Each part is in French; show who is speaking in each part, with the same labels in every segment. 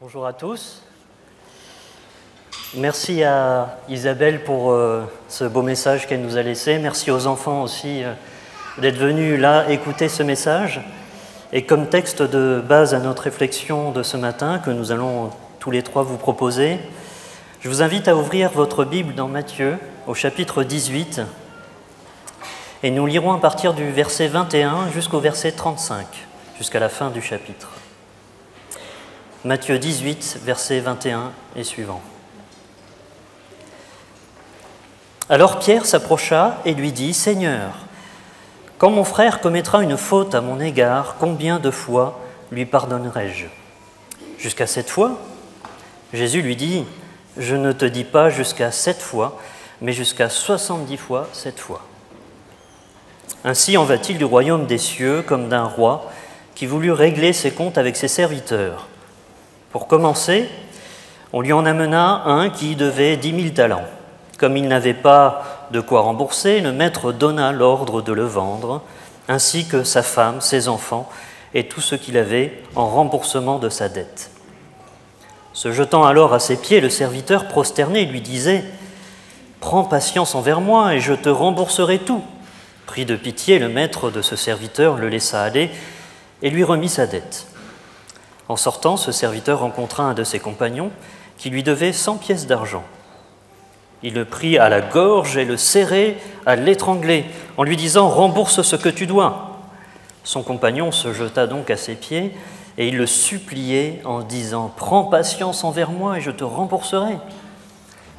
Speaker 1: Bonjour à tous. Merci à Isabelle pour ce beau message qu'elle nous a laissé. Merci aux enfants aussi d'être venus là écouter ce message. Et comme texte de base à notre réflexion de ce matin, que nous allons tous les trois vous proposer, je vous invite à ouvrir votre Bible dans Matthieu, au chapitre 18, et nous lirons à partir du verset 21 jusqu'au verset 35, jusqu'à la fin du chapitre. Matthieu 18, verset 21 et suivant. Alors Pierre s'approcha et lui dit « Seigneur, quand mon frère commettra une faute à mon égard, combien de fois lui pardonnerai-je? Jusqu'à 7 fois ?» Jésus lui dit « Je ne te dis pas jusqu'à 7 fois, mais jusqu'à 70 fois 7 fois. » Ainsi en va-t-il du royaume des cieux comme d'un roi qui voulut régler ses comptes avec ses serviteurs. Pour commencer, on lui en amena un qui devait 10 000 talents. Comme il n'avait pas de quoi rembourser, le maître donna l'ordre de le vendre, ainsi que sa femme, ses enfants et tout ce qu'il avait en remboursement de sa dette. Se jetant alors à ses pieds, le serviteur prosterné lui disait « Prends patience envers moi et je te rembourserai tout. » Pris de pitié, le maître de ce serviteur le laissa aller et lui remit sa dette. En sortant, ce serviteur rencontra un de ses compagnons qui lui devait 100 pièces d'argent. Il le prit à la gorge et le serrait à l'étrangler en lui disant « Rembourse ce que tu dois !» Son compagnon se jeta donc à ses pieds et il le suppliait en disant « Prends patience envers moi et je te rembourserai. »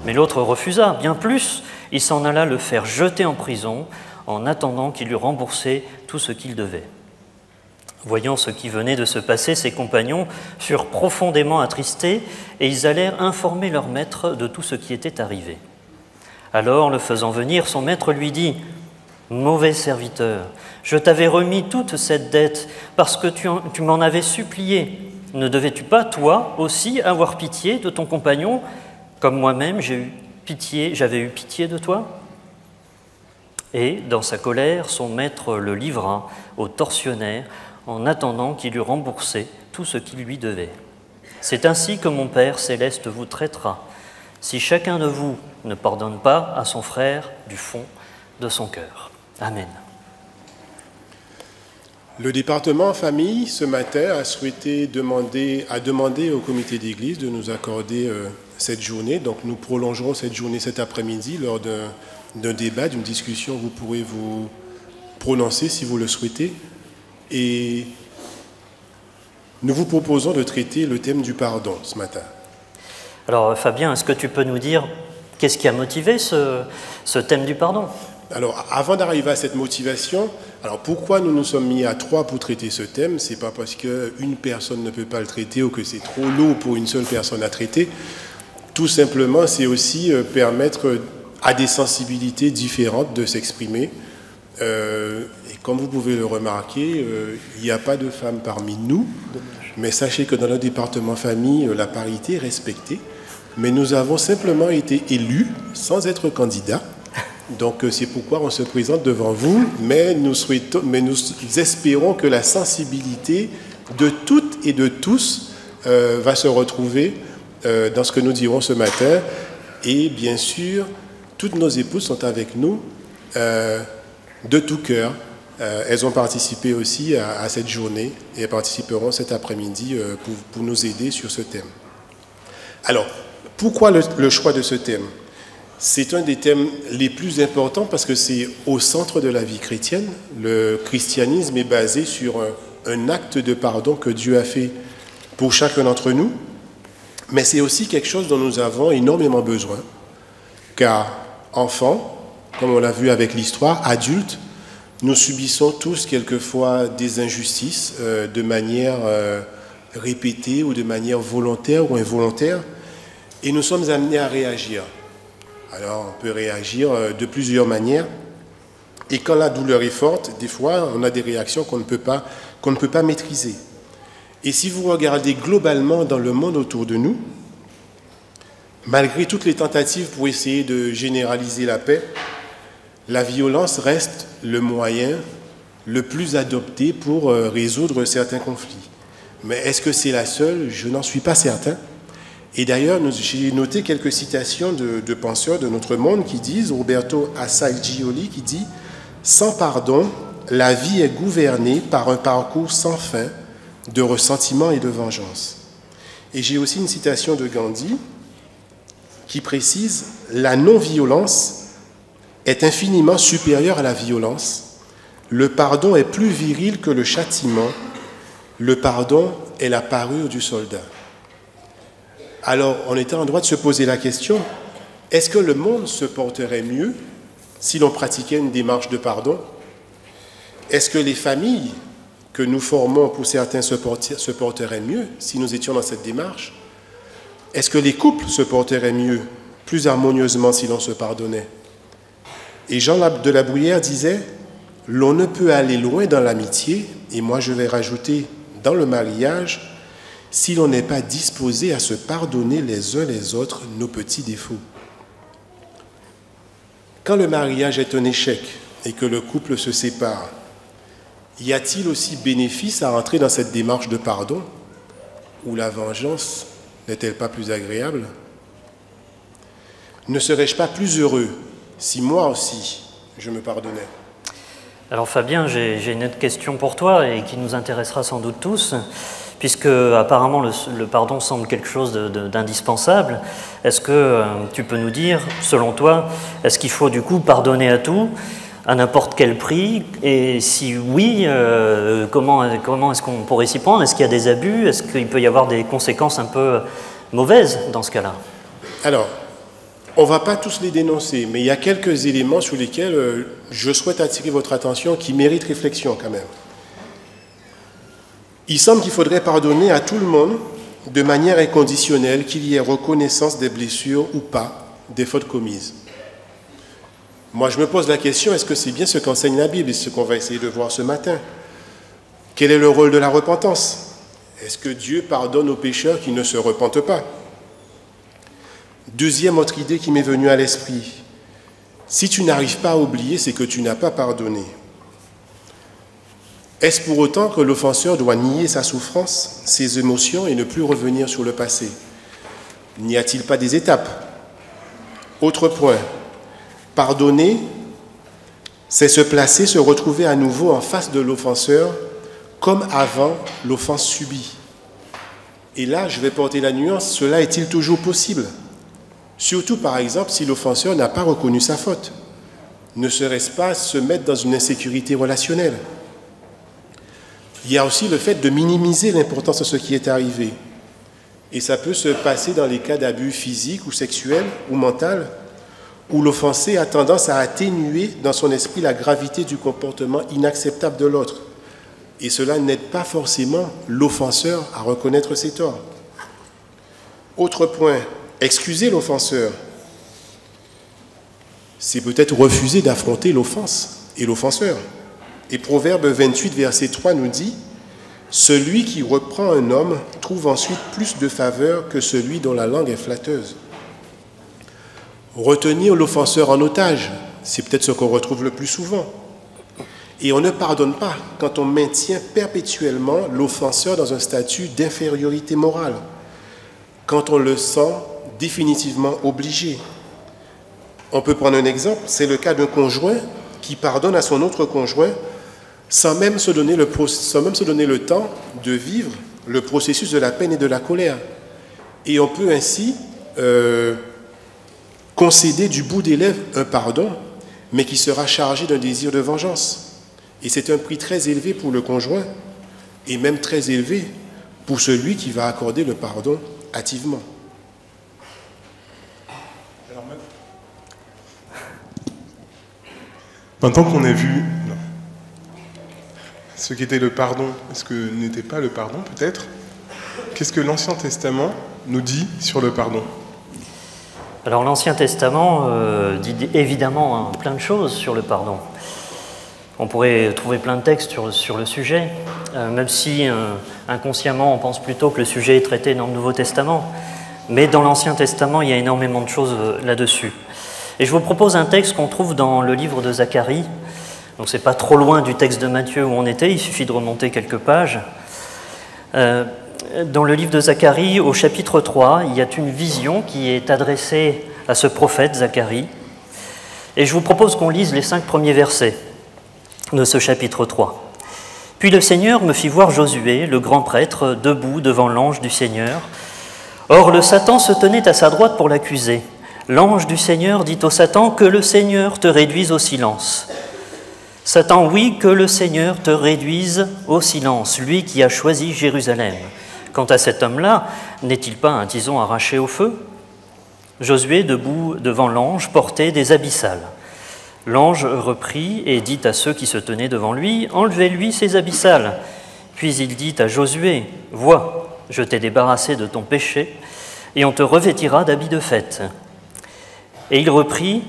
Speaker 1: Mais l'autre refusa. Bien plus, il s'en alla le faire jeter en prison en attendant qu'il lui remboursait tout ce qu'il devait. Voyant ce qui venait de se passer, ses compagnons furent profondément attristés et ils allèrent informer leur maître de tout ce qui était arrivé. Alors, le faisant venir, son maître lui dit « Mauvais serviteur, je t'avais remis toute cette dette parce que tu m'en avais supplié. Ne devais-tu pas, toi aussi, avoir pitié de ton compagnon, comme moi-même j'avais eu pitié de toi ?» Et, dans sa colère, son maître le livra au tortionnaire en attendant qu'il eût remboursé tout ce qu'il lui devait. C'est ainsi que mon Père céleste vous traitera, si chacun de vous ne pardonne pas à son frère du fond de son cœur. Amen.
Speaker 2: Le département famille, ce matin, a souhaité demander au comité d'église de nous accorder cette journée. Donc nous prolongerons cette journée cet après-midi lors d'un débat, d'une discussion. Vous pourrez vous prononcer si vous le souhaitez. Et nous vous proposons de traiter le thème du pardon ce matin.
Speaker 1: Alors Fabien, est-ce que tu peux nous dire qu'est-ce qui a motivé ce thème du pardon?
Speaker 2: Alors avant d'arriver à cette motivation, alors pourquoi nous nous sommes mis à 3 pour traiter ce thème? C'est pas parce qu'une personne ne peut pas le traiter ou que c'est trop lourd pour une seule personne à traiter. Tout simplement, c'est aussi permettre à des sensibilités différentes de s'exprimer. Et comme vous pouvez le remarquer, il n'y a pas de femmes parmi nous, mais sachez que dans notre département famille, la parité est respectée, mais nous avons simplement été élus sans être candidats, donc c'est pourquoi on se présente devant vous, mais nous espérons que la sensibilité de toutes et de tous va se retrouver dans ce que nous dirons ce matin, et bien sûr, toutes nos épouses sont avec nous, de tout cœur. Elles ont participé aussi à cette journée et elles participeront cet après-midi pour nous aider sur ce thème. Alors, pourquoi le choix de ce thème? C'est un des thèmes les plus importants parce que c'est au centre de la vie chrétienne. Le christianisme est basé sur un acte de pardon que Dieu a fait pour chacun d'entre nous, mais c'est aussi quelque chose dont nous avons énormément besoin, car enfants, comme on l'a vu avec l'histoire, adultes, nous subissons tous quelquefois des injustices de manière répétée ou de manière volontaire ou involontaire, et nous sommes amenés à réagir. Alors on peut réagir de plusieurs manières, et quand la douleur est forte, des fois on a des réactions qu'on ne peut pas maîtriser. Et si vous regardez globalement dans le monde autour de nous, malgré toutes les tentatives pour essayer de généraliser la paix, la violence reste le moyen le plus adopté pour résoudre certains conflits. Mais est-ce que c'est la seule? Je n'en suis pas certain. Et d'ailleurs, j'ai noté quelques citations de penseurs de notre monde qui disent, Roberto Assagioli qui dit « Sans pardon, la vie est gouvernée par un parcours sans fin de ressentiment et de vengeance. » Et j'ai aussi une citation de Gandhi qui précise « La non-violence est infiniment supérieure à la violence. Le pardon est plus viril que le châtiment. Le pardon est la parure du soldat. » Alors, on était en droit de se poser la question, est-ce que le monde se porterait mieux si l'on pratiquait une démarche de pardon? Est-ce que les familles que nous formons pour certains se porteraient mieux si nous étions dans cette démarche? Est-ce que les couples se porteraient mieux, plus harmonieusement si l'on se pardonnait? Et Jean de la Bruyère disait, l'on ne peut aller loin dans l'amitié, et moi je vais rajouter dans le mariage, si l'on n'est pas disposé à se pardonner les uns les autres nos petits défauts. Quand le mariage est un échec et que le couple se sépare, y a-t-il aussi bénéfice à entrer dans cette démarche de pardon? Ou la vengeance n'est-elle pas plus agréable? Ne serais-je pas plus heureux si moi aussi je me pardonnais?
Speaker 1: Alors Fabien, j'ai une autre question pour toi et qui nous intéressera sans doute tous. Puisque apparemment le pardon semble quelque chose d'indispensable, est-ce que tu peux nous dire, selon toi, est-ce qu'il faut du coup pardonner à tout, à n'importe quel prix? Et si oui, comment est-ce qu'on pourrait s'y prendre? Est-ce qu'il y a des abus? Est-ce qu'il peut y avoir des conséquences un peu mauvaises dans ce cas-là?
Speaker 2: Alors, on ne va pas tous les dénoncer, mais il y a quelques éléments sur lesquels je souhaite attirer votre attention qui méritent réflexion quand même. Il semble qu'il faudrait pardonner à tout le monde de manière inconditionnelle, qu'il y ait reconnaissance des blessures ou pas, des fautes commises. Moi, je me pose la question, est-ce que c'est bien ce qu'enseigne la Bible et ce qu'on va essayer de voir ce matin? Quel est le rôle de la repentance? Est-ce que Dieu pardonne aux pécheurs qui ne se repentent pas? Deuxième autre idée qui m'est venue à l'esprit, si tu n'arrives pas à oublier, c'est que tu n'as pas pardonné. Est-ce pour autant que l'offenseur doit nier sa souffrance, ses émotions et ne plus revenir sur le passé? N'y a-t-il pas des étapes? Autre point, pardonner, c'est se placer, se retrouver à nouveau en face de l'offenseur comme avant l'offense subie. Et là, je vais porter la nuance, cela est-il toujours possible? Surtout, par exemple, si l'offenseur n'a pas reconnu sa faute. Ne serait-ce pas se mettre dans une insécurité relationnelle? Il y a aussi le fait de minimiser l'importance de ce qui est arrivé. Et ça peut se passer dans les cas d'abus physiques ou sexuels ou mental, où l'offensé a tendance à atténuer dans son esprit la gravité du comportement inacceptable de l'autre. Et cela n'aide pas forcément l'offenseur à reconnaître ses torts. Autre point, excuser l'offenseur, c'est peut-être refuser d'affronter l'offense et l'offenseur. Et Proverbe 28, verset 3 nous dit « Celui qui reprend un homme trouve ensuite plus de faveur que celui dont la langue est flatteuse. » Retenir l'offenseur en otage, c'est peut-être ce qu'on retrouve le plus souvent. Et on ne pardonne pas quand on maintient perpétuellement l'offenseur dans un statut d'infériorité morale, quand on le sent définitivement obligé. On peut prendre un exemple, c'est le cas d'un conjoint qui pardonne à son autre conjoint sans même se donner le temps de vivre le processus de la peine et de la colère. Et on peut ainsi concéder du bout des lèvres un pardon, mais qui sera chargé d'un désir de vengeance. Et c'est un prix très élevé pour le conjoint, et même très élevé pour celui qui va accorder le pardon hâtivement.
Speaker 3: Maintenant qu'on a vu ce qu'était le pardon, ce que n'était pas le pardon peut-être, qu'est-ce que l'Ancien Testament nous dit sur le pardon?
Speaker 1: Alors l'Ancien Testament dit évidemment plein de choses sur le pardon. On pourrait trouver plein de textes sur le sujet, même si inconsciemment on pense plutôt que le sujet est traité dans le Nouveau Testament. Mais dans l'Ancien Testament, il y a énormément de choses là-dessus. Et je vous propose un texte qu'on trouve dans le livre de Zacharie. Donc c'est pas trop loin du texte de Matthieu où on était, il suffit de remonter quelques pages. Dans le livre de Zacharie, au chapitre 3, il y a une vision qui est adressée à ce prophète Zacharie. Et je vous propose qu'on lise les 5 premiers versets de ce chapitre 3. « Puis le Seigneur me fit voir Josué, le grand prêtre, debout devant l'ange du Seigneur. Or le Satan se tenait à sa droite pour l'accuser. L'ange du Seigneur dit au Satan, que le Seigneur te réduise au silence. Satan, oui, que le Seigneur te réduise au silence, lui qui a choisi Jérusalem. Quant à cet homme-là, n'est-il pas un tison arraché au feu ? Josué, debout devant l'ange, portait des habits sales. L'ange reprit et dit à ceux qui se tenaient devant lui, « Enlevez-lui ses habits sales. » Puis il dit à Josué, « Vois, je t'ai débarrassé de ton péché, et on te revêtira d'habits de fête. » Et il reprit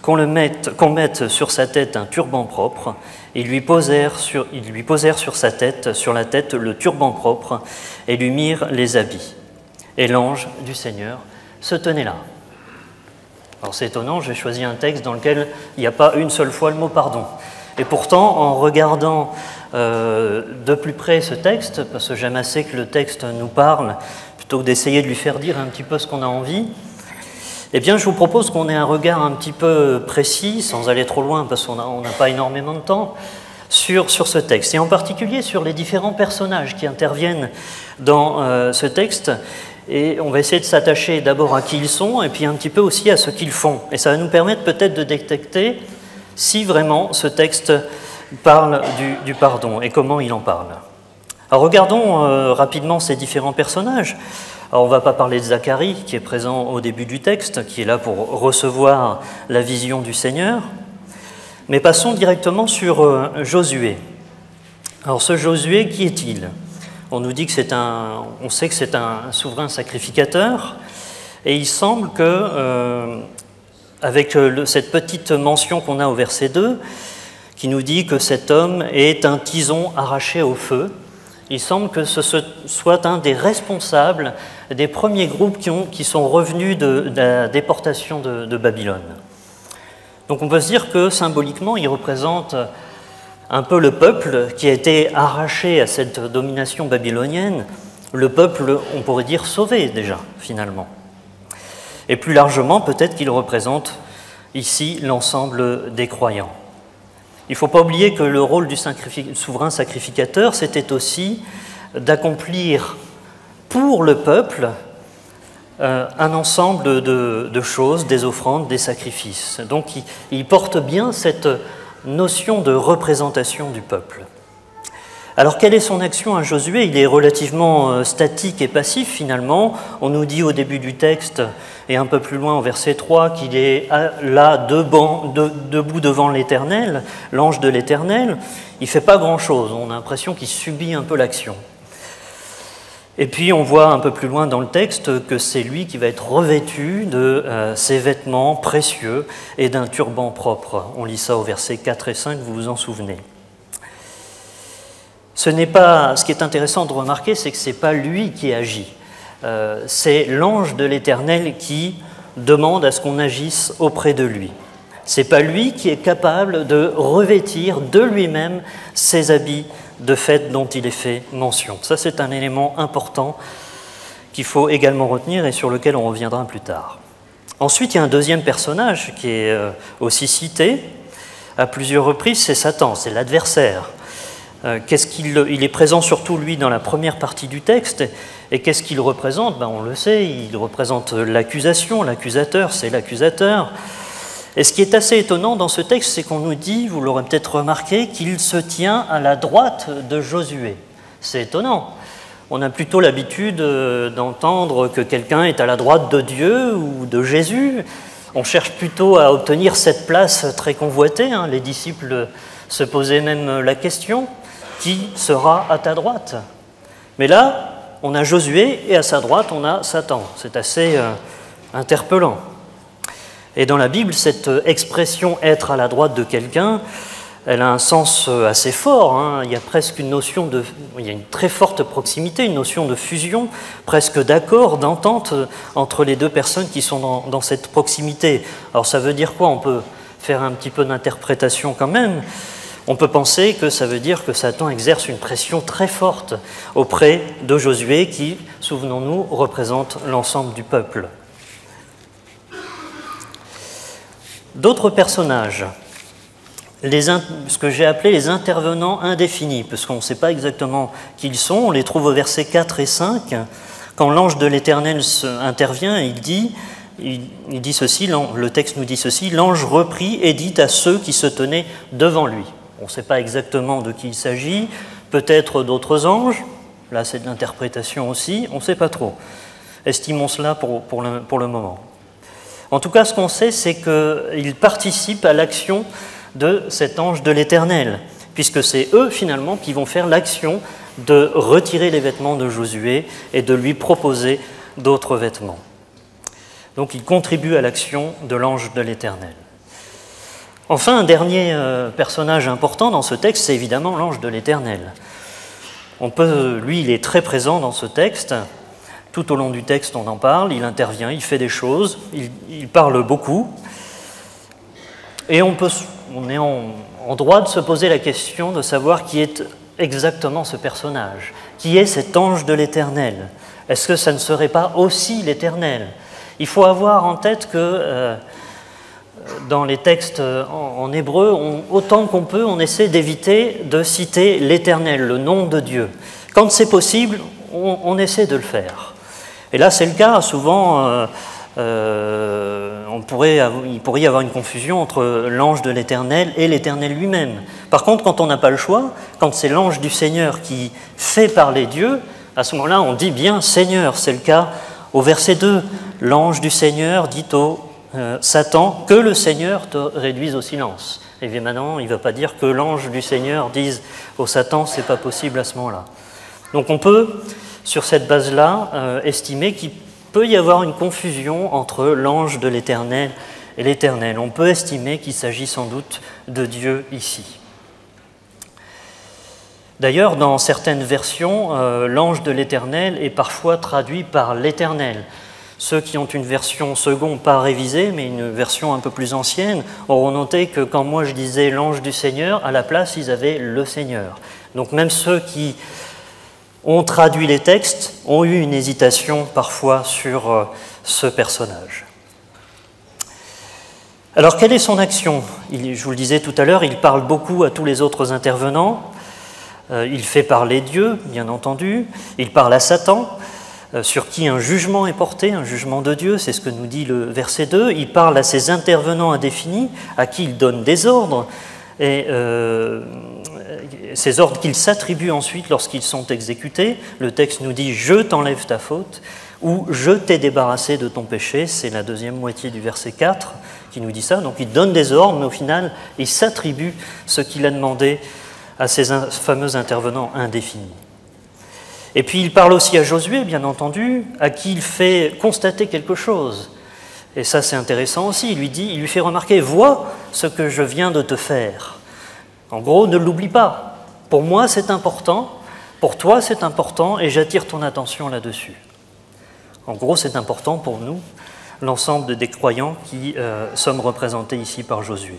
Speaker 1: qu'on mette sur sa tête un turban propre, et ils lui posèrent sur sa tête, sur la tête, le turban propre, et lui mirent les habits. Et l'ange du Seigneur se tenait là. Alors c'est étonnant, j'ai choisi un texte dans lequel il n'y a pas une seule fois le mot « pardon ». Et pourtant, en regardant de plus près ce texte, parce que j'aime assez que le texte nous parle, plutôt que d'essayer de lui faire dire un petit peu ce qu'on a envie, eh bien je vous propose qu'on ait un regard un petit peu précis, sans aller trop loin, parce qu'on n'a pas énormément de temps, sur ce texte, et en particulier sur les différents personnages qui interviennent dans ce texte. Et on va essayer de s'attacher d'abord à qui ils sont et puis un petit peu aussi à ce qu'ils font. Et ça va nous permettre peut-être de détecter si vraiment ce texte parle du pardon et comment il en parle. Alors regardons rapidement ces différents personnages. Alors on ne va pas parler de Zacharie qui est présent au début du texte, qui est là pour recevoir la vision du Seigneur. Mais passons directement sur Josué. Alors ce Josué, qui est-il ? On nous dit que on sait que c'est un souverain sacrificateur, et il semble que, avec cette petite mention qu'on a au verset 2, qui nous dit que cet homme est un tison arraché au feu, il semble que ce soit un des responsables des premiers groupes qui sont revenus de la déportation de Babylone. Donc on peut se dire que symboliquement, il représente un peu le peuple qui a été arraché à cette domination babylonienne, le peuple, on pourrait dire, sauvé déjà, finalement. Et plus largement, peut-être qu'il représente ici l'ensemble des croyants. Il ne faut pas oublier que le rôle du souverain sacrificateur, c'était aussi d'accomplir pour le peuple un ensemble de choses, des offrandes, des sacrifices. Donc il porte bien cette notion de représentation du peuple. Alors quelle est son action à Josué ? Il est relativement statique et passif finalement. On nous dit au début du texte et un peu plus loin au verset 3 qu'il est là debout devant l'Éternel, l'ange de l'Éternel. Il ne fait pas grand-chose, on a l'impression qu'il subit un peu l'action. Et puis on voit un peu plus loin dans le texte que c'est lui qui va être revêtu de ses vêtements précieux et d'un turban propre. On lit ça au verset 4 et 5, vous vous en souvenez. Ce qui est intéressant de remarquer, c'est que ce n'est pas lui qui agit. C'est l'ange de l'Éternel qui demande à ce qu'on agisse auprès de lui. Ce n'est pas lui qui est capable de revêtir de lui-même ses habits de fête dont il est fait mention. Ça, c'est un élément important qu'il faut également retenir et sur lequel on reviendra plus tard. Ensuite, il y a un deuxième personnage qui est aussi cité à plusieurs reprises, c'est Satan, c'est l'adversaire. Il est présent surtout, lui, dans la première partie du texte. Et qu'est-ce qu'il représente ? On le sait, il représente l'accusation, l'accusateur, c'est l'accusateur. Et ce qui est assez étonnant dans ce texte, c'est qu'on nous dit, vous l'aurez peut-être remarqué, qu'il se tient à la droite de Josué. C'est étonnant. On a plutôt l'habitude d'entendre que quelqu'un est à la droite de Dieu ou de Jésus. On cherche plutôt à obtenir cette place très convoitée. Les disciples se posaient même la question, qui sera à ta droite ? Mais là, on a Josué et à sa droite, on a Satan. C'est assez interpellant. Et dans la Bible, cette expression « être à la droite de quelqu'un », elle a un sens assez fort. Il y a presque il y a une très forte proximité, une notion de fusion, presque d'accord, d'entente entre les deux personnes qui sont dans cette proximité. Alors ça veut dire quoi ? On peut faire un petit peu d'interprétation quand même. On peut penser que ça veut dire que Satan exerce une pression très forte auprès de Josué qui, souvenons-nous, représente l'ensemble du peuple. D'autres personnages, ce que j'ai appelé les intervenants indéfinis, parce qu'on ne sait pas exactement qui ils sont, on les trouve au versets 4 et 5. Quand l'ange de l'Éternel intervient, il dit ceci, le texte nous dit ceci, « L'ange reprit et dit à ceux qui se tenaient devant lui ». On ne sait pas exactement de qui il s'agit, peut-être d'autres anges, là c'est de l'interprétation aussi, on ne sait pas trop. Estimons cela pour le moment. En tout cas, ce qu'on sait, c'est qu'ils participent à l'action de cet ange de l'Éternel, puisque c'est eux, finalement, qui vont faire l'action de retirer les vêtements de Josué et de lui proposer d'autres vêtements. Donc, ils contribuent à l'action de l'ange de l'Éternel. Enfin, un dernier personnage important dans ce texte, c'est évidemment l'ange de l'Éternel. Lui, il est très présent dans ce texte. Tout au long du texte, on en parle, il intervient, il fait des choses, il parle beaucoup. Et on est en droit de se poser la question de savoir qui est exactement ce personnage. Qui est cet ange de l'Éternel? Est-ce que ça ne serait pas aussi l'Éternel? Il faut avoir en tête que dans les textes en hébreu, autant qu'on peut, on essaie d'éviter de citer l'Éternel, le nom de Dieu. Quand c'est possible, on essaie de le faire. Et là, c'est le cas. Souvent, il pourrait y avoir une confusion entre l'ange de l'Éternel et l'Éternel lui-même. Par contre, quand on n'a pas le choix, quand c'est l'ange du Seigneur qui fait parler Dieu, à ce moment-là, on dit bien Seigneur. C'est le cas au verset 2. L'ange du Seigneur dit au Satan que le Seigneur te réduise au silence. Évidemment, il ne va pas dire que l'ange du Seigneur dise au Satan, c'est pas possible à ce moment-là. Donc on peut, sur cette base-là, estimer qu'il peut y avoir une confusion entre l'ange de l'Éternel et l'Éternel. On peut estimer qu'il s'agit sans doute de Dieu ici. D'ailleurs, dans certaines versions, l'ange de l'Éternel est parfois traduit par l'Éternel. Ceux qui ont une version seconde, pas révisée, mais une version un peu plus ancienne, auront noté que quand moi je disais l'ange du Seigneur, à la place, ils avaient le Seigneur. Donc même ceux qui ont traduit les textes ont eu une hésitation parfois sur ce personnage. Alors, quelle est son action? Je vous le disais tout à l'heure, il parle beaucoup à tous les autres intervenants. Il fait parler Dieu, bien entendu. Il parle à Satan, sur qui un jugement est porté, un jugement de Dieu, c'est ce que nous dit le verset 2. Il parle à ces intervenants indéfinis, à qui il donne des ordres, et ces ordres qu'il s'attribue ensuite lorsqu'ils sont exécutés. Le texte nous dit « Je t'enlève ta faute » ou « Je t'ai débarrassé de ton péché », c'est la deuxième moitié du verset 4 qui nous dit ça. Donc il donne des ordres, mais au final, il s'attribue ce qu'il a demandé à ces fameux intervenants indéfinis. Et puis il parle aussi à Josué, bien entendu, à qui il fait constater quelque chose. Et ça, c'est intéressant aussi. Il lui fait remarquer « Vois ce que je viens de te faire ». En gros, ne l'oublie pas. Pour moi, c'est important. Pour toi, c'est important. Et j'attire ton attention là-dessus. En gros, c'est important pour nous, l'ensemble des croyants qui sommes représentés ici par Josué.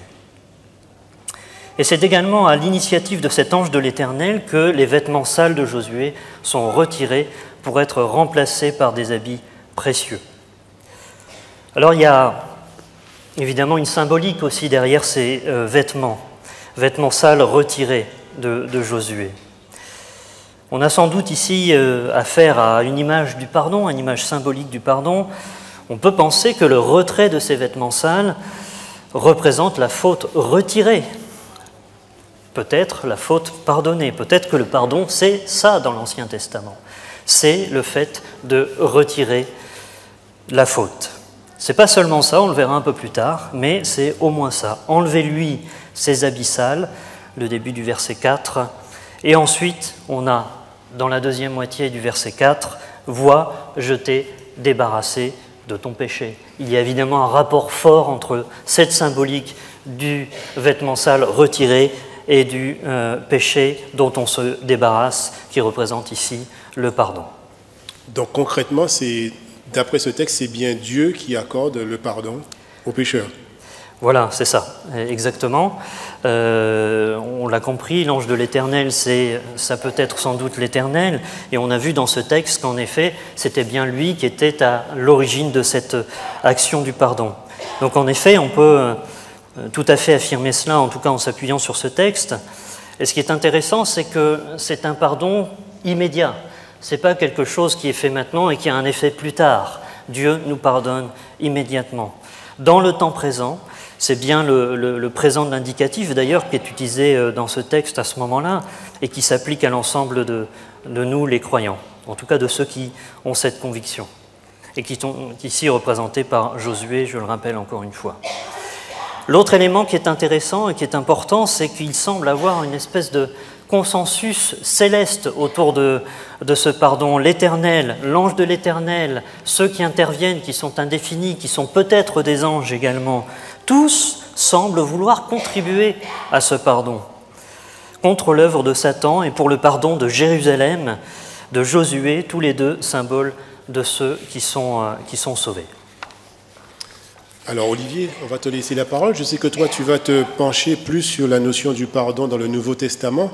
Speaker 1: Et c'est également à l'initiative de cet ange de l'Éternel que les vêtements sales de Josué sont retirés pour être remplacés par des habits précieux. Alors il y a évidemment une symbolique aussi derrière ces vêtements sales retirés de Josué. On a sans doute ici affaire à une image du pardon, une image symbolique du pardon. On peut penser que le retrait de ces vêtements sales représente la faute retirée. Peut-être la faute pardonnée. Peut-être que le pardon, c'est ça dans l'Ancien Testament. C'est le fait de retirer la faute. C'est pas seulement ça, on le verra un peu plus tard, mais c'est au moins ça. Enlevez-lui ses habits sales, le début du verset 4, et ensuite on a, dans la deuxième moitié du verset 4, « Vois, je t'ai débarrassé de ton péché ». Il y a évidemment un rapport fort entre cette symbolique du vêtement sale retiré et du péché dont on se débarrasse, qui représente ici le pardon.
Speaker 2: Donc concrètement, d'après ce texte, c'est bien Dieu qui accorde le pardon aux pécheurs.
Speaker 1: Voilà, c'est ça, exactement. On l'a compris, l'ange de l'Éternel, ça peut être sans doute l'Éternel, et on a vu dans ce texte qu'en effet, c'était bien lui qui était à l'origine de cette action du pardon. Donc en effet, on peut tout à fait affirmer cela, en tout cas en s'appuyant sur ce texte. Et ce qui est intéressant, c'est que c'est un pardon immédiat. Ce n'est pas quelque chose qui est fait maintenant et qui a un effet plus tard. Dieu nous pardonne immédiatement. Dans le temps présent, c'est bien le présent de l'indicatif d'ailleurs qui est utilisé dans ce texte à ce moment-là et qui s'applique à l'ensemble de nous les croyants, en tout cas de ceux qui ont cette conviction et qui sont ici représentés par Josué, je le rappelle encore une fois. L'autre élément qui est intéressant et qui est important, c'est qu'il semble avoir une espèce de consensus céleste autour de ce pardon. L'Éternel, l'ange de l'Éternel, ceux qui interviennent, qui sont indéfinis, qui sont peut-être des anges également, tous semblent vouloir contribuer à ce pardon, contre l'œuvre de Satan et pour le pardon de Jérusalem, de Josué, tous les deux symboles de ceux qui sont sauvés.
Speaker 2: Alors Olivier, on va te laisser la parole. Je sais que toi, tu vas te pencher plus sur la notion du pardon dans le Nouveau Testament.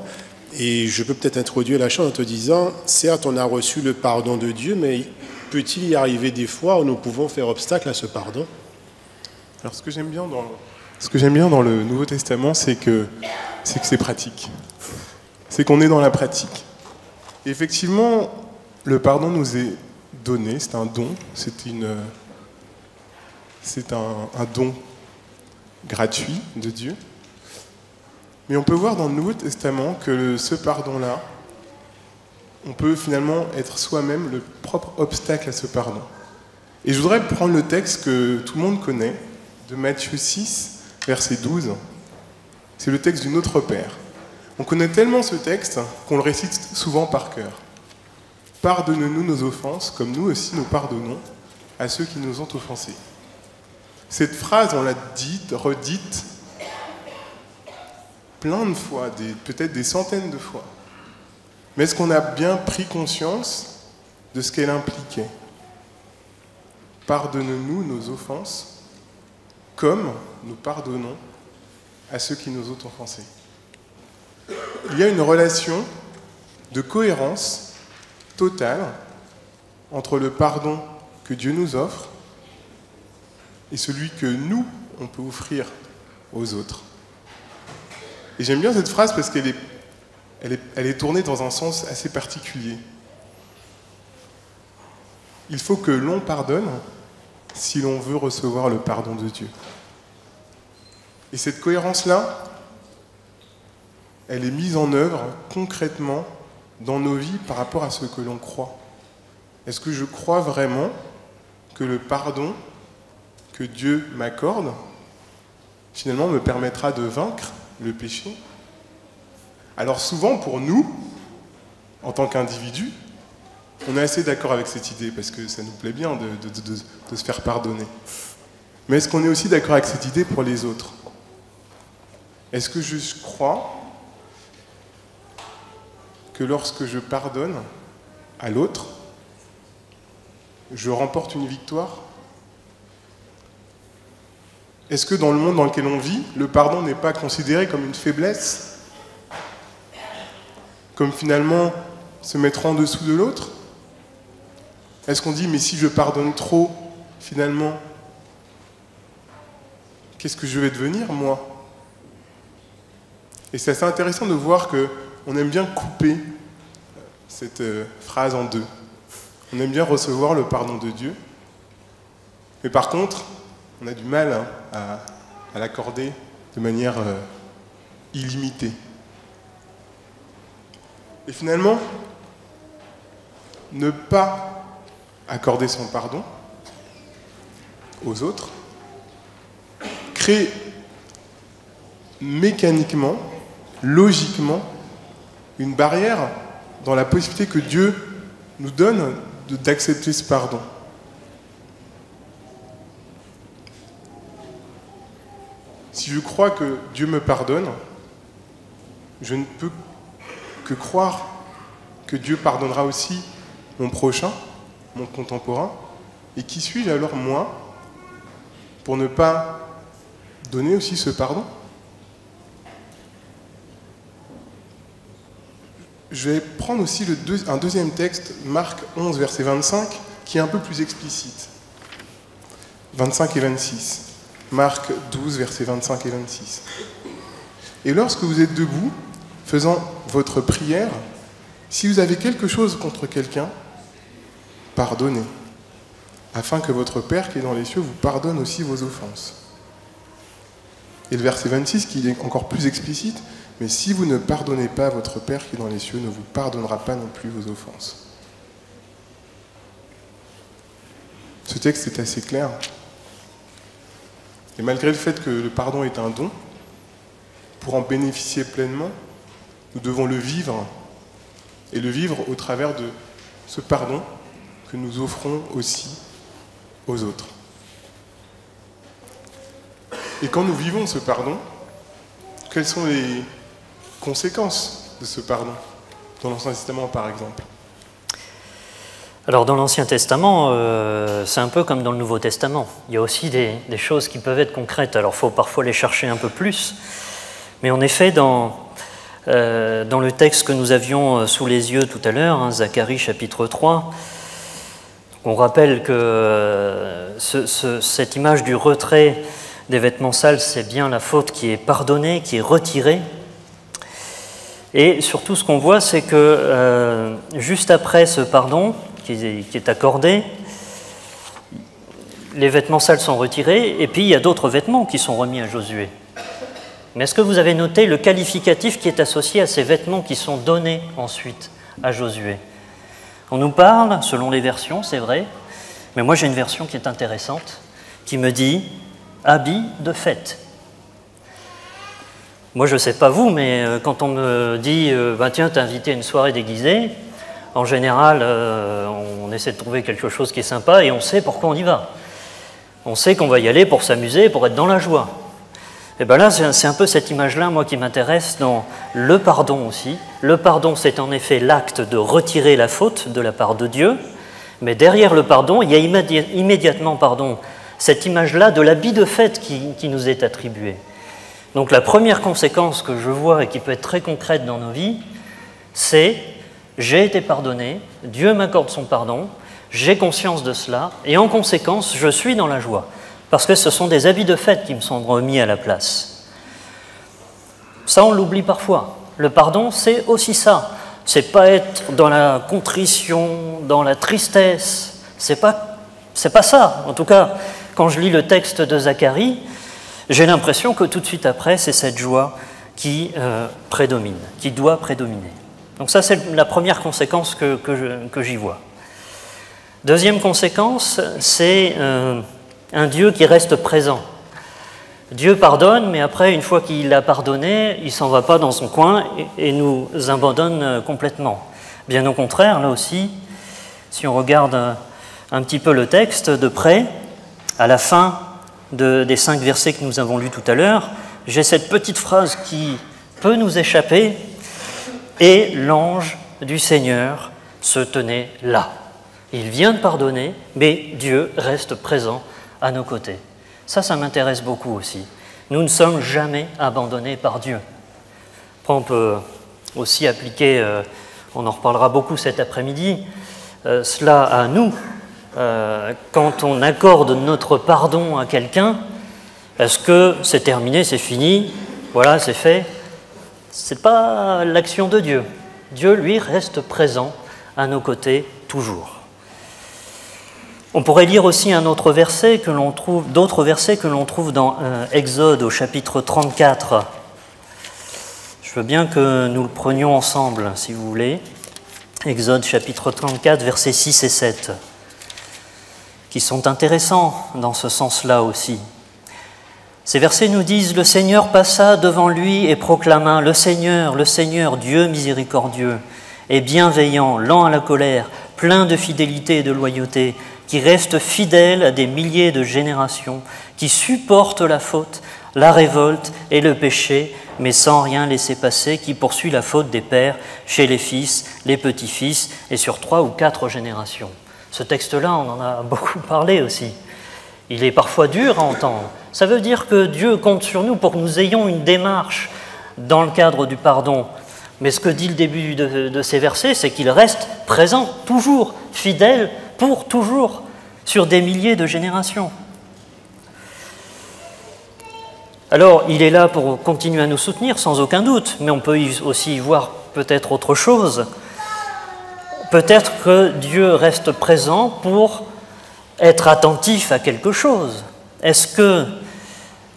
Speaker 2: Et je peux peut-être introduire la chose en te disant, certes, on a reçu le pardon de Dieu, mais peut-il y arriver des fois où nous pouvons faire obstacle à ce pardon?
Speaker 3: Alors ce que j'aime bien dans le Nouveau Testament, c'est que c'est pratique. C'est qu'on est dans la pratique. Et effectivement, le pardon nous est donné, c'est un don, c'est un don gratuit de Dieu. Mais on peut voir dans le Nouveau Testament que ce pardon-là, on peut finalement être soi-même le propre obstacle à ce pardon. Et je voudrais prendre le texte que tout le monde connaît, de Matthieu 6, verset 12. C'est le texte du Notre Père. On connaît tellement ce texte qu'on le récite souvent par cœur. « Pardonne-nous nos offenses, comme nous aussi nous pardonnons à ceux qui nous ont offensés. » Cette phrase, on l'a dite, redite, plein de fois, peut-être des centaines de fois. Mais est-ce qu'on a bien pris conscience de ce qu'elle impliquait? Pardonne-nous nos offenses, comme nous pardonnons à ceux qui nous ont offensés. Il y a une relation de cohérence totale entre le pardon que Dieu nous offre et celui que nous, on peut offrir aux autres. Et j'aime bien cette phrase parce qu'elle est tournée dans un sens assez particulier. Il faut que l'on pardonne si l'on veut recevoir le pardon de Dieu. Et cette cohérence-là, elle est mise en œuvre concrètement dans nos vies par rapport à ce que l'on croit. Est-ce que je crois vraiment que le pardon que Dieu m'accorde, finalement, me permettra de vaincre le péché? Alors souvent, pour nous, en tant qu'individus, on est assez d'accord avec cette idée, parce que ça nous plaît bien de se faire pardonner. Mais est-ce qu'on est aussi d'accord avec cette idée pour les autres? Est-ce que je crois que lorsque je pardonne à l'autre, je remporte une victoire? Est-ce que dans le monde dans lequel on vit, le pardon n'est pas considéré comme une faiblesse? Comme finalement se mettre en dessous de l'autre? Est-ce qu'on dit, mais si je pardonne trop, finalement, qu'est-ce que je vais devenir, moi? Et c'est assez intéressant de voir qu'on aime bien couper cette phrase en deux. On aime bien recevoir le pardon de Dieu, mais par contre, on a du mal à l'accorder de manière illimitée. Et finalement, ne pas accorder son pardon aux autres crée mécaniquement, logiquement, une barrière dans la possibilité que Dieu nous donne d'accepter ce pardon. Si je crois que Dieu me pardonne, je ne peux que croire que Dieu pardonnera aussi mon prochain, mon contemporain. Et qui suis-je alors, moi, pour ne pas donner aussi ce pardon? Je vais prendre aussi un deuxième texte, Marc 11, verset 25, qui est un peu plus explicite. 25 et 26. Marc 12, versets 25 et 26. Et lorsque vous êtes debout, faisant votre prière, si vous avez quelque chose contre quelqu'un, pardonnez, afin que votre Père qui est dans les cieux vous pardonne aussi vos offenses. Et le verset 26, qui est encore plus explicite, mais si vous ne pardonnez pas, votre Père qui est dans les cieux ne vous pardonnera pas non plus vos offenses. Ce texte est assez clair. Et malgré le fait que le pardon est un don, pour en bénéficier pleinement, nous devons le vivre, et le vivre au travers de ce pardon que nous offrons aussi aux autres. Et quand nous vivons ce pardon, quelles sont les conséquences de ce pardon, dans l'Ancien Testament par exemple?
Speaker 1: Alors dans l'Ancien Testament, c'est un peu comme dans le Nouveau Testament. Il y a aussi des choses qui peuvent être concrètes. Alors il faut parfois les chercher un peu plus. Mais en effet, dans le texte que nous avions sous les yeux tout à l'heure, hein, Zacharie chapitre 3, on rappelle que cette image du retrait des vêtements sales, c'est bien la faute qui est pardonnée, qui est retirée. Et surtout, ce qu'on voit, c'est que juste après ce pardon qui est accordé, les vêtements sales sont retirés, et puis il y a d'autres vêtements qui sont remis à Josué. Mais est-ce que vous avez noté le qualificatif qui est associé à ces vêtements qui sont donnés ensuite à Josué? On nous parle, selon les versions, c'est vrai, mais moi j'ai une version qui est intéressante, qui me dit « habit de fête ». Moi je ne sais pas vous, mais quand on me dit « tiens, t'es invité à une soirée déguisée », en général, on essaie de trouver quelque chose qui est sympa et on sait pourquoi on y va. On sait qu'on va y aller pour s'amuser, pour être dans la joie. Et bien là, c'est un peu cette image-là, moi, qui m'intéresse dans le pardon aussi. Le pardon, c'est en effet l'acte de retirer la faute de la part de Dieu, mais derrière le pardon, il y a immédiatement cette image-là de l'habit de fête qui nous est attribué. Donc la première conséquence que je vois et qui peut être très concrète dans nos vies, c'est j'ai été pardonné, Dieu m'accorde son pardon, j'ai conscience de cela, et en conséquence, je suis dans la joie, parce que ce sont des habits de fête qui me sont remis à la place. Ça, on l'oublie parfois. Le pardon, c'est aussi ça. C'est pas être dans la contrition, dans la tristesse, c'est pas ça. En tout cas, quand je lis le texte de Zacharie, j'ai l'impression que tout de suite après, c'est cette joie qui prédomine, qui doit prédominer. Donc ça, c'est la première conséquence que j'y vois. Deuxième conséquence, c'est un Dieu qui reste présent. Dieu pardonne, mais après, une fois qu'il a pardonné, il ne s'en va pas dans son coin et nous abandonne complètement. Bien au contraire, là aussi, si on regarde un petit peu le texte de près, à la fin des 5 versets que nous avons lus tout à l'heure, j'ai cette petite phrase qui peut nous échapper. Et l'ange du Seigneur se tenait là. Il vient de pardonner, mais Dieu reste présent à nos côtés. Ça m'intéresse beaucoup aussi. Nous ne sommes jamais abandonnés par Dieu. Après, on peut aussi appliquer, on en reparlera beaucoup cet après-midi, cela à nous. Quand on accorde notre pardon à quelqu'un, est-ce que c'est terminé, c'est fini, voilà, c'est fait? Ce n'est pas l'action de Dieu. Dieu, lui, reste présent à nos côtés toujours. On pourrait lire aussi d'autres versets que l'on trouve dans Exode au chapitre 34. Je veux bien que nous le prenions ensemble, si vous voulez. Exode chapitre 34, versets 6 et 7, qui sont intéressants dans ce sens-là aussi. Ces versets nous disent « Le Seigneur passa devant lui et proclama « Le Seigneur, Dieu miséricordieux et bienveillant, lent à la colère, plein de fidélité et de loyauté, qui reste fidèle à des milliers de générations, qui supporte la faute, la révolte et le péché, mais sans rien laisser passer, qui poursuit la faute des pères chez les fils, les petits-fils et sur 3 ou 4 générations. » Ce texte-là, on en a beaucoup parlé aussi. Il est parfois dur à entendre. Ça veut dire que Dieu compte sur nous pour que nous ayons une démarche dans le cadre du pardon. Mais ce que dit le début de ces versets, c'est qu'il reste présent, toujours, fidèle, pour toujours, sur des milliers de générations. Alors, il est là pour continuer à nous soutenir, sans aucun doute, mais on peut aussi y voir peut-être autre chose. Peut-être que Dieu reste présent pour être attentif à quelque chose. Est-ce que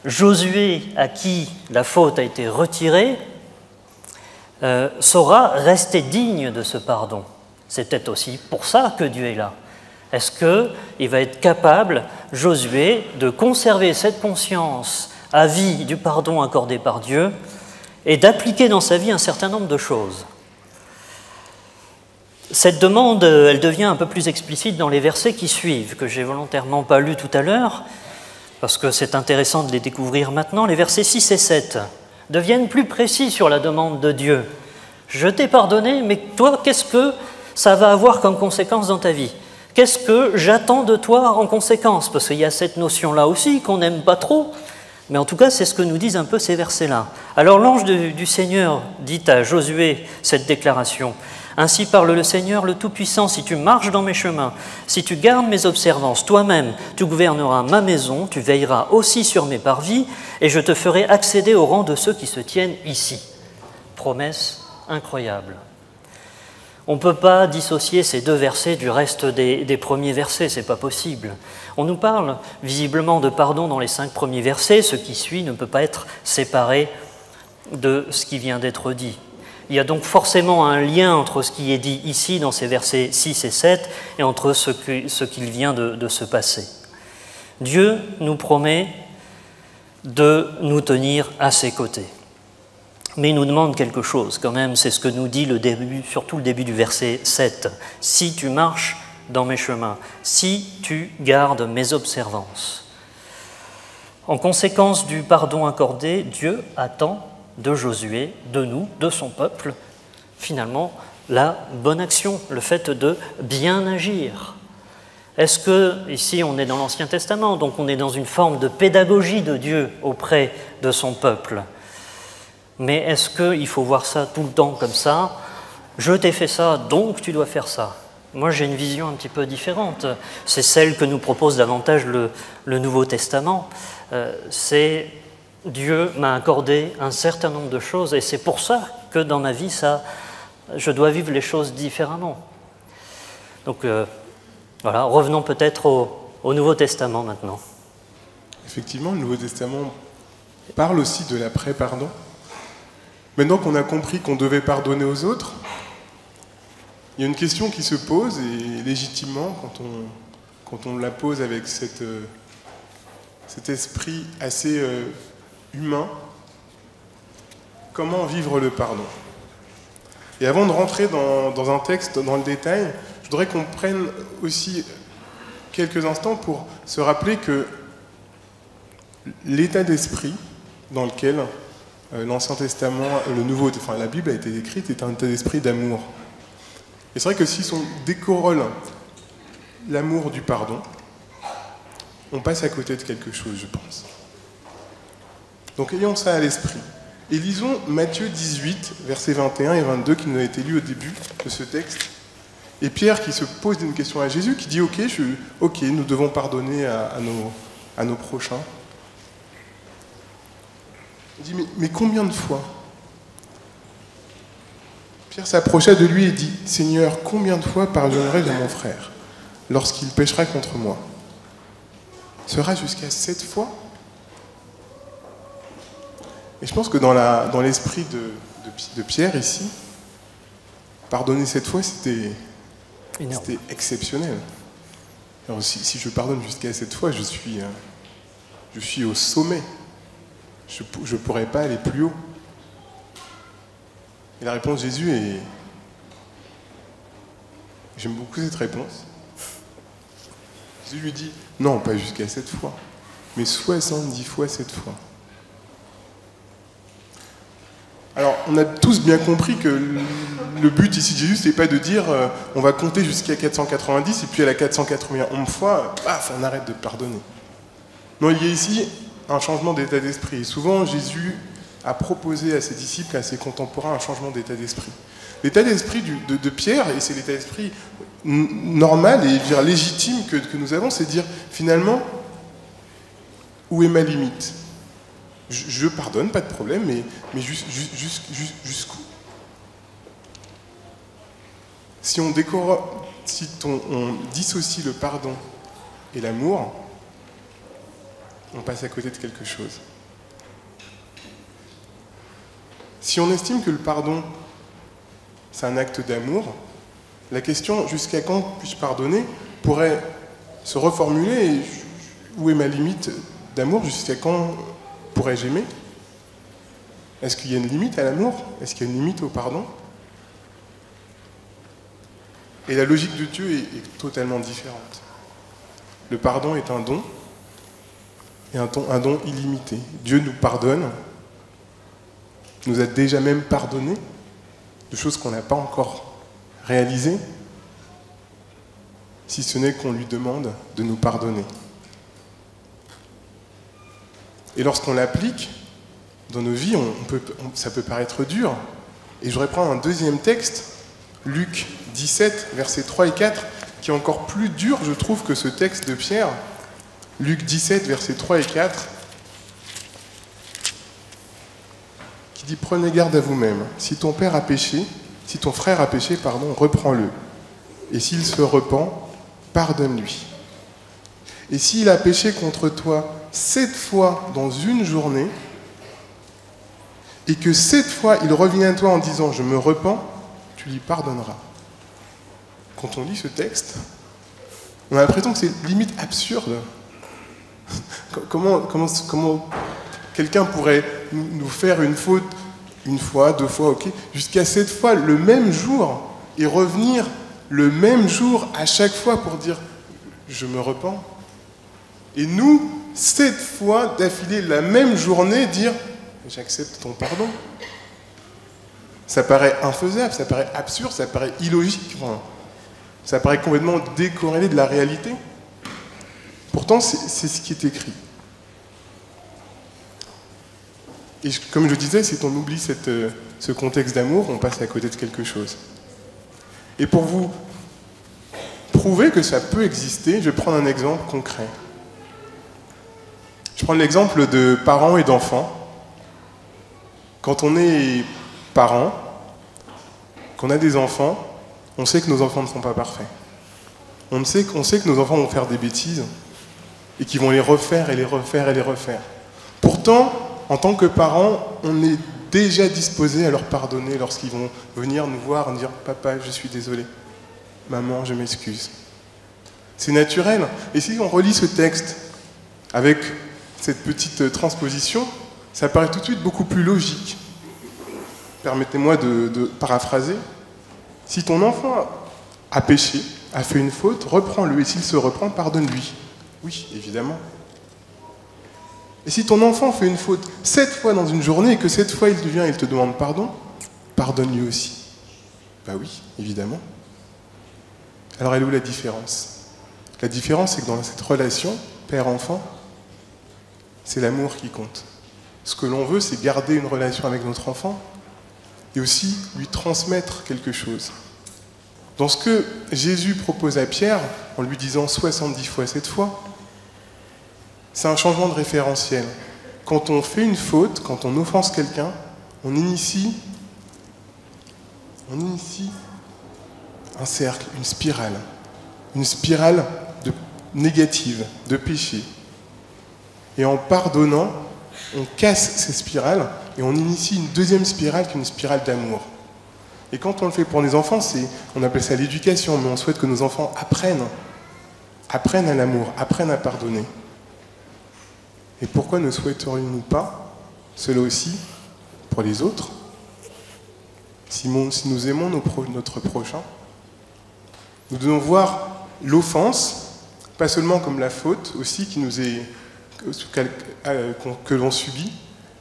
Speaker 1: Josué, à qui la faute a été retirée, saura rester digne de ce pardon? C'est peut-être aussi pour ça que Dieu est là. Est-ce qu'il va être capable, Josué, de conserver cette conscience à vie du pardon accordé par Dieu et d'appliquer dans sa vie un certain nombre de choses? Cette demande, elle devient un peu plus explicite dans les versets qui suivent, que j'ai volontairement pas lus tout à l'heure, parce que c'est intéressant de les découvrir maintenant. Les versets 6 et 7 deviennent plus précis sur la demande de Dieu. Je t'ai pardonné, mais toi, qu'est-ce que ça va avoir comme conséquence dans ta vie? Qu'est-ce que j'attends de toi en conséquence? Parce qu'il y a cette notion-là aussi qu'on n'aime pas trop, mais en tout cas, c'est ce que nous disent un peu ces versets-là. Alors l'ange du Seigneur dit à Josué cette déclaration: « Ainsi parle le Seigneur, le Tout-Puissant, si tu marches dans mes chemins, si tu gardes mes observances, toi-même, tu gouverneras ma maison, tu veilleras aussi sur mes parvis, et je te ferai accéder au rang de ceux qui se tiennent ici. » Promesse incroyable. On ne peut pas dissocier ces deux versets du reste des premiers versets, ce n'est pas possible. On nous parle visiblement de pardon dans les 5 premiers versets, ce qui suit ne peut pas être séparé de ce qui vient d'être dit. Il y a donc forcément un lien entre ce qui est dit ici dans ces versets 6 et 7 et entre ce qu'il vient de se passer. Dieu nous promet de nous tenir à ses côtés. Mais il nous demande quelque chose quand même, c'est ce que nous dit le début, surtout le début du verset 7. « Si tu marches dans mes chemins, si tu gardes mes observances. » En conséquence du pardon accordé, Dieu attend de Josué, de nous, de son peuple, finalement, la bonne action, le fait de bien agir. Est-ce que, ici on est dans l'Ancien Testament, donc on est dans une forme de pédagogie de Dieu auprès de son peuple. Mais est-ce qu'il faut voir ça tout le temps comme ça? Je t'ai fait ça, donc tu dois faire ça. Moi j'ai une vision un petit peu différente. C'est celle que nous propose davantage le Nouveau Testament. C'est Dieu m'a accordé un certain nombre de choses et c'est pour ça que dans ma vie, je dois vivre les choses différemment. Donc voilà, revenons peut-être au Nouveau Testament maintenant.
Speaker 3: Effectivement, le Nouveau Testament parle aussi de l'après-pardon. Maintenant qu'on a compris qu'on devait pardonner aux autres, il y a une question qui se pose, et légitimement, quand on la pose avec cet esprit assez humain, comment vivre le pardon? Et avant de rentrer dans un texte, dans le détail, je voudrais qu'on prenne aussi quelques instants pour se rappeler que l'état d'esprit dans lequel l'Ancien Testament, la Bible a été écrite est un état d'esprit d'amour. Et c'est vrai que si on décorole l'amour du pardon, on passe à côté de quelque chose, je pense. Donc ayons ça à l'esprit. Et lisons Matthieu 18, versets 21 et 22, qui nous a été lu au début de ce texte. Et Pierre qui se pose une question à Jésus, qui dit « Ok, nous devons pardonner à nos prochains. » Il dit « Mais combien de fois ?» Pierre s'approcha de lui et dit « Seigneur, combien de fois pardonnerai-je à mon frère lorsqu'il péchera contre moi? Sera jusqu'à 7 fois ?» Et je pense que dans l'esprit de Pierre ici, pardonner 7 fois, c'était exceptionnel. Alors, si je pardonne jusqu'à 7 fois, je suis au sommet. Je ne pourrais pas aller plus haut. Et la réponse de Jésus est... J'aime beaucoup cette réponse. Jésus lui dit, non, pas jusqu'à 7 fois, mais 70 fois 7 fois. Alors, on a tous bien compris que le but ici de Jésus, c'est pas de dire on va compter jusqu'à 490 et puis à la 491 fois, paf, on arrête de pardonner. Non, il y a ici un changement d'état d'esprit. Et souvent, Jésus a proposé à ses disciples, à ses contemporains, un changement d'état d'esprit. L'état d'esprit de Pierre, et c'est l'état d'esprit normal et dire, légitime que nous avons, c'est de dire, finalement, où est ma limite? Je pardonne, pas de problème, mais jusqu'où? Si on dissocie le pardon et l'amour, on passe à côté de quelque chose. Si on estime que le pardon, c'est un acte d'amour, la question « jusqu'à quand puis-je pardonner ?» pourrait se reformuler « où est ma limite d'amour? Jusqu'à quand pourrais-je aimer ?» Est-ce qu'il y a une limite à l'amour? Est-ce qu'il y a une limite au pardon? Et la logique de Dieu est totalement différente. Le pardon est un don, et un don illimité. Dieu nous pardonne, nous a déjà même pardonné de choses qu'on n'a pas encore réalisées, si ce n'est qu'on lui demande de nous pardonner. Et lorsqu'on l'applique dans nos vies, ça peut paraître dur. Et je voudrais prendre un deuxième texte, Luc 17, versets 3 et 4, qui est encore plus dur, je trouve, que ce texte de Pierre. Luc 17, versets 3 et 4, qui dit « Prenez garde à vous-même. Si ton frère a péché, reprends-le. Et s'il se repent, pardonne-lui. Et s'il a péché contre toi 7 fois dans une journée, et que 7 fois il revient à toi en disant « Je me repens », tu lui pardonneras. » Quand on lit ce texte, on a l'impression que c'est limite absurde. Comment quelqu'un pourrait nous faire une faute une fois, 2 fois, ok, jusqu'à 7 fois le même jour, et revenir le même jour à chaque fois pour dire « je me repens ». Et nous, 7 fois d'affilée la même journée, dire « j'accepte ton pardon ». Ça paraît infaisable, ça paraît absurde, ça paraît illogique, enfin, ça paraît complètement décorrélé de la réalité. Pourtant, c'est ce qui est écrit. Et comme je disais, si on oublie ce contexte d'amour, on passe à côté de quelque chose. Et pour vous prouver que ça peut exister, je vais prendre un exemple concret. Je prends l'exemple de parents et d'enfants. Quand on est parents, qu'on a des enfants, on sait que nos enfants ne sont pas parfaits. On sait que nos enfants vont faire des bêtises et qu'ils vont les refaire et les refaire et les refaire. Pourtant, en tant que parents, on est déjà disposé à leur pardonner lorsqu'ils vont venir nous voir et dire « Papa, je suis désolé. Maman, je m'excuse. » C'est naturel. Et si on relit ce texte avec cette petite transposition, ça paraît tout de suite beaucoup plus logique. Permettez-moi de paraphraser. Si ton enfant a péché, a fait une faute, reprends-le. Et s'il se reprend, pardonne-lui. Oui, évidemment. Et si ton enfant fait une faute 7 fois dans une journée et que 7 fois il vient et il te demande pardon, pardonne-lui aussi. Bah oui, évidemment. Alors elle est où la différence? La différence, c'est que dans cette relation, père-enfant, c'est l'amour qui compte. Ce que l'on veut, c'est garder une relation avec notre enfant et aussi lui transmettre quelque chose. Dans ce que Jésus propose à Pierre, en lui disant 70 fois 7 fois, c'est un changement de référentiel. Quand on fait une faute, quand on offense quelqu'un, on initie un cercle, une spirale négative, de péché. Et en pardonnant, on casse ces spirales et on initie une deuxième spirale qui est une spirale d'amour. Et quand on le fait pour les enfants, on appelle ça l'éducation, mais on souhaite que nos enfants apprennent à l'amour, apprennent à pardonner. Et pourquoi ne souhaiterions-nous pas cela aussi pour les autres? Si nous aimons notre prochain, nous devons voir l'offense, pas seulement comme la faute aussi que l'on subit,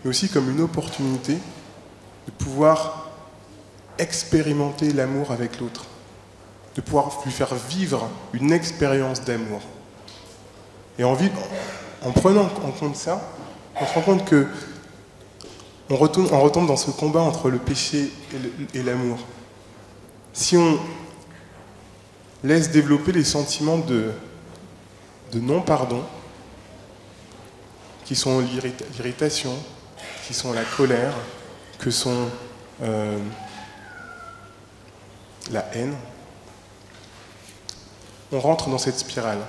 Speaker 3: mais aussi comme une opportunité de pouvoir expérimenter l'amour avec l'autre, de pouvoir lui faire vivre une expérience d'amour. Et en prenant en compte ça, on se rend compte que on retombe dans ce combat entre le péché et l'amour. Si on laisse développer les sentiments de non-pardon, qui sont l'irritation, qui sont la colère, que sont la haine, on rentre dans cette spirale.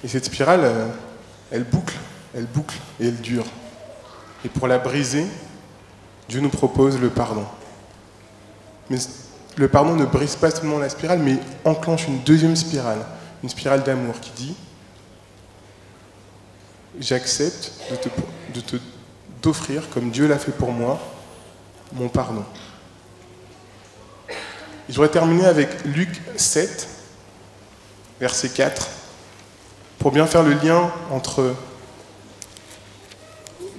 Speaker 3: Et cette spirale, elle boucle et elle dure. Et pour la briser, Dieu nous propose le pardon. Mais le pardon ne brise pas seulement la spirale, mais enclenche une deuxième spirale, une spirale d'amour qui dit « J'accepte d'offrir, comme Dieu l'a fait pour moi, mon pardon. » Et je voudrais terminer avec Luc 7, verset 4, pour bien faire le lien entre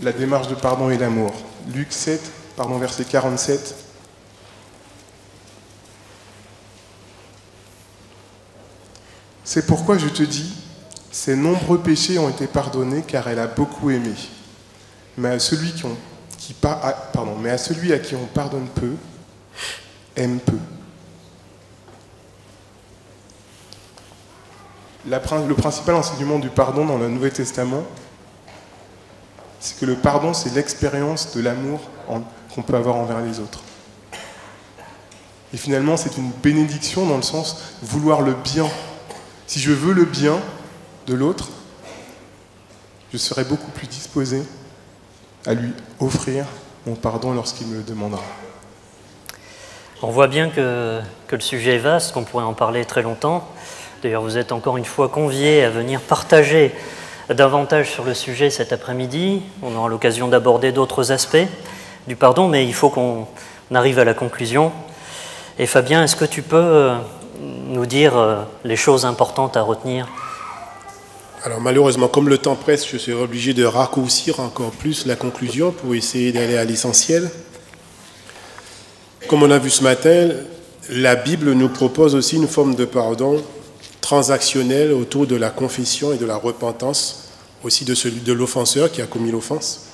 Speaker 3: la démarche de pardon et l'amour. Luc 7, verset 47. C'est pourquoi je te dis, ses nombreux péchés ont été pardonnés car elle a beaucoup aimé. Mais à celui à qui on pardonne peu, aime peu. Le principal enseignement du pardon dans le Nouveau Testament, c'est que le pardon, c'est l'expérience de l'amour qu'on peut avoir envers les autres. Et finalement, c'est une bénédiction dans le sens vouloir le bien. Si je veux le bien de l'autre, je serai beaucoup plus disposé à lui offrir mon pardon lorsqu'il me le demandera.
Speaker 1: On voit bien que le sujet est vaste, qu'on pourrait en parler très longtemps. D'ailleurs, vous êtes encore une fois conviés à venir partager davantage sur le sujet cet après-midi. On aura l'occasion d'aborder d'autres aspects du pardon, mais il faut qu'on arrive à la conclusion. Et Fabien, est-ce que tu peux nous dire les choses importantes à retenir ?
Speaker 2: Alors malheureusement, comme le temps presse, je serai obligé de raccourcir encore plus la conclusion pour essayer d'aller à l'essentiel. Comme on a vu ce matin, la Bible nous propose aussi une forme de pardon transactionnel autour de la confession et de la repentance, aussi de celui de l'offenseur qui a commis l'offense.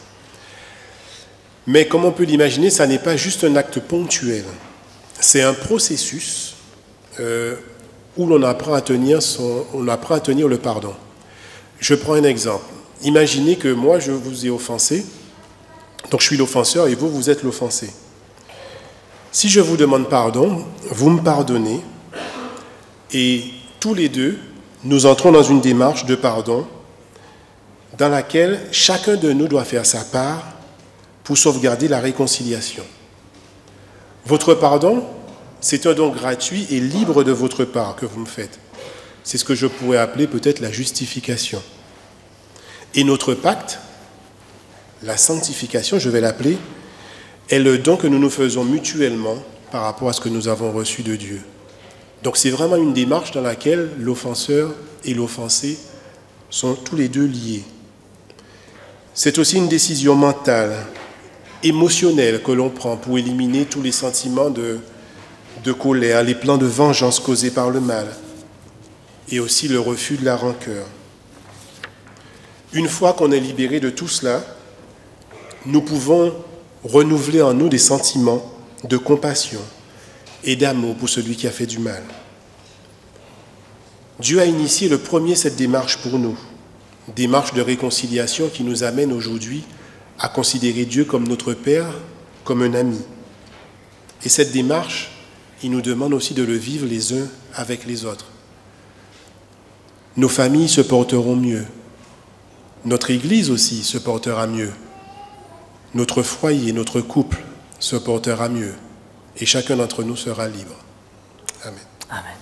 Speaker 2: Mais comme on peut l'imaginer, ça n'est pas juste un acte ponctuel. C'est un processus où l'on apprend à tenir le pardon. Je prends un exemple. Imaginez que moi, je vous ai offensé, donc je suis l'offenseur et vous êtes l'offensé. Si je vous demande pardon, vous me pardonnez et tous les deux, nous entrons dans une démarche de pardon dans laquelle chacun de nous doit faire sa part pour sauvegarder la réconciliation. Votre pardon, c'est un don gratuit et libre de votre part que vous me faites. C'est ce que je pourrais appeler peut-être la justification. Et notre pacte, la sanctification, je vais l'appeler, est le don que nous nous faisons mutuellement par rapport à ce que nous avons reçu de Dieu. Donc c'est vraiment une démarche dans laquelle l'offenseur et l'offensé sont tous les deux liés. C'est aussi une décision mentale, émotionnelle que l'on prend pour éliminer tous les sentiments de colère, les plans de vengeance causés par le mal et aussi le refus de la rancœur. Une fois qu'on est libéré de tout cela, nous pouvons renouveler en nous des sentiments de compassion et d'amour pour celui qui a fait du mal. Dieu a initié le premier cette démarche pour nous, démarche de réconciliation qui nous amène aujourd'hui à considérer Dieu comme notre Père, comme un ami. Et cette démarche, il nous demande aussi de le vivre les uns avec les autres. Nos familles se porteront mieux. Notre Église aussi se portera mieux. Notre foyer, notre couple se portera mieux. Et chacun d'entre nous sera libre. Amen.
Speaker 1: Amen.